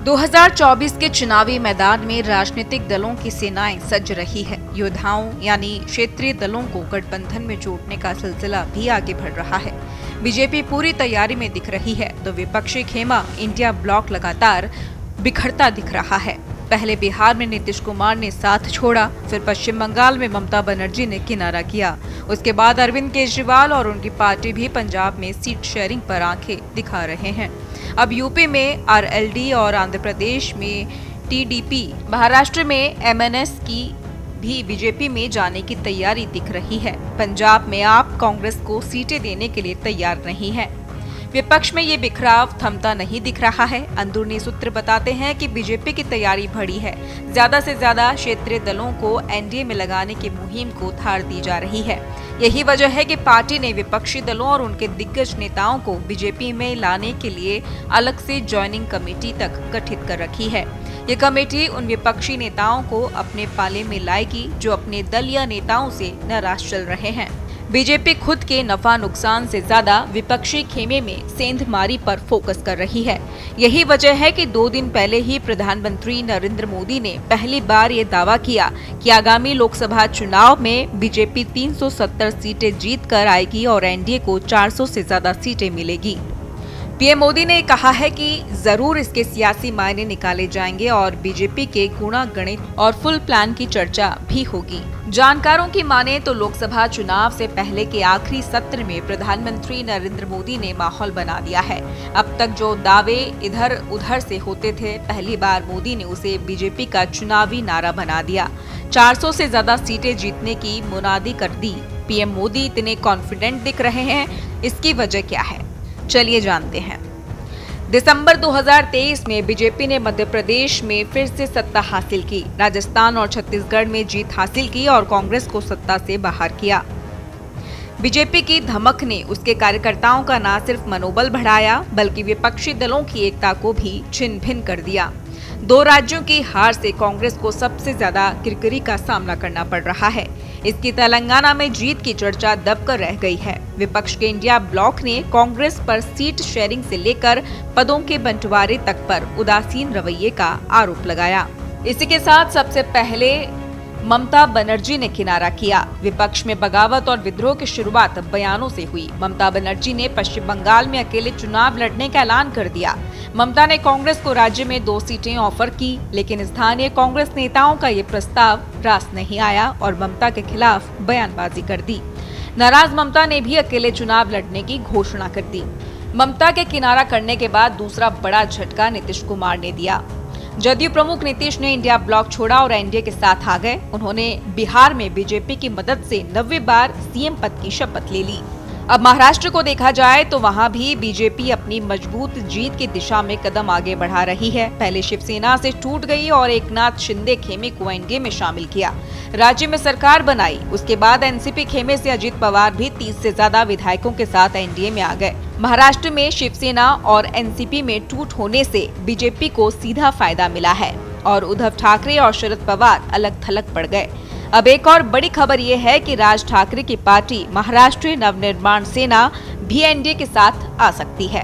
2024 के चुनावी मैदान में राजनीतिक दलों की सेनाएं सज रही है। योद्धाओं यानी क्षेत्रीय दलों को गठबंधन में जोड़ने का सिलसिला भी आगे बढ़ रहा है। बीजेपी पूरी तैयारी में दिख रही है तो विपक्षी खेमा इंडिया ब्लॉक लगातार बिखरता दिख रहा है। पहले बिहार में नीतीश कुमार ने साथ छोड़ा, फिर पश्चिम बंगाल में ममता बनर्जी ने किनारा किया। उसके बाद अरविंद केजरीवाल और उनकी पार्टी भी पंजाब में सीट शेयरिंग पर आंखें दिखा रहे हैं। अब यूपी में आरएलडी और आंध्र प्रदेश में टीडीपी, महाराष्ट्र में एमएनएस की भी बीजेपी में जाने की तैयारी दिख रही है। पंजाब में आप कांग्रेस को सीटें देने के लिए तैयार नहीं है। विपक्ष में ये बिखराव थमता नहीं दिख रहा है। अंदरूनी सूत्र बताते हैं कि बीजेपी की तैयारी बड़ी है। ज्यादा से ज्यादा क्षेत्रीय दलों को एनडीए में लगाने की मुहिम को धार दी जा रही है। यही वजह है कि पार्टी ने विपक्षी दलों और उनके दिग्गज नेताओं को बीजेपी में लाने के लिए अलग से ज्वाइनिंग कमेटी तक गठित कर रखी है। ये कमेटी उन विपक्षी नेताओं को अपने पाले में लाएगी जो अपने दल या नेताओं से नाराज चल रहे हैं। बीजेपी खुद के नफा नुकसान से ज्यादा विपक्षी खेमे में सेंधमारी पर फोकस कर रही है। यही वजह है कि 2 दिन पहले ही प्रधानमंत्री नरेंद्र मोदी ने पहली बार ये दावा किया कि आगामी लोकसभा चुनाव में बीजेपी 370 सीटें जीत कर आएगी और एनडीए को 400 से ज्यादा सीटें मिलेगी। पीएम मोदी ने कहा है कि जरूर इसके सियासी मायने निकाले जाएंगे और बीजेपी के गुणा गणित और फुल प्लान की चर्चा भी होगी। जानकारों की माने तो लोकसभा चुनाव से पहले के आखिरी सत्र में प्रधानमंत्री नरेंद्र मोदी ने माहौल बना दिया है। अब तक जो दावे इधर उधर से होते थे, पहली बार मोदी ने उसे बीजेपी का चुनावी नारा बना दिया। 400 से ज्यादा सीटें जीतने की मुनादी कर दी। पीएम मोदी इतने कॉन्फिडेंट दिख रहे हैं, इसकी वजह क्या है, चलिए जानते हैं। दिसंबर 2023 में बीजेपी ने मध्य प्रदेश में फिर से सत्ता हासिल की, राजस्थान और छत्तीसगढ़ में जीत हासिल की और कांग्रेस को सत्ता से बाहर किया। बीजेपी की धमक ने उसके कार्यकर्ताओं का न सिर्फ मनोबल बढ़ाया बल्कि विपक्षी दलों की एकता को भी छिन्न भिन्न कर दिया। 2 राज्यों की हार से कांग्रेस को सबसे ज्यादा किरकिरी का सामना करना पड़ रहा है। इसकी तेलंगाना में जीत की चर्चा दबकर रह गई है। विपक्ष के इंडिया ब्लॉक ने कांग्रेस पर सीट शेयरिंग से लेकर पदों के बंटवारे तक पर उदासीन रवैये का आरोप लगाया। इसी के साथ सबसे पहले ममता बनर्जी ने किनारा किया। विपक्ष में बगावत और विद्रोह की शुरुआत बयानों से हुई। ममता बनर्जी ने पश्चिम बंगाल में अकेले चुनाव लड़ने का ऐलान कर दिया। ममता ने कांग्रेस को राज्य में 2 सीटें ऑफर की, लेकिन स्थानीय कांग्रेस नेताओं का ये प्रस्ताव रास नहीं आया और ममता के खिलाफ बयानबाजी कर दी। नाराज ममता ने भी अकेले चुनाव लड़ने की घोषणा कर दी। ममता के किनारा करने के बाद दूसरा बड़ा झटका नीतीश कुमार ने दिया। जदयू प्रमुख नीतीश ने इंडिया ब्लॉक छोड़ा और एनडीए के साथ आ गए। उन्होंने बिहार में बीजेपी की मदद से 90 बार सीएम पद की शपथ ले ली। अब महाराष्ट्र को देखा जाए तो वहां भी बीजेपी अपनी मजबूत जीत की दिशा में कदम आगे बढ़ा रही है। पहले शिवसेना से टूट गई और एकनाथ शिंदे खेमे को एनडीए में शामिल किया। राज्य में सरकार बनाई। उसके बाद एनसीपी खेमे से अजित पवार भी 30 से ज्यादा विधायकों के साथ एनडीए में आ गए। महाराष्ट्र में शिवसेना और एनसीपी में टूट होने से बीजेपी को सीधा फायदा मिला है और उद्धव ठाकरे और शरद पवार अलग थलग पड़ गए। अब एक और बड़ी खबर ये है कि राज ठाकरे की पार्टी महाराष्ट्र नवनिर्माण सेना भी एनडीए के साथ आ सकती है।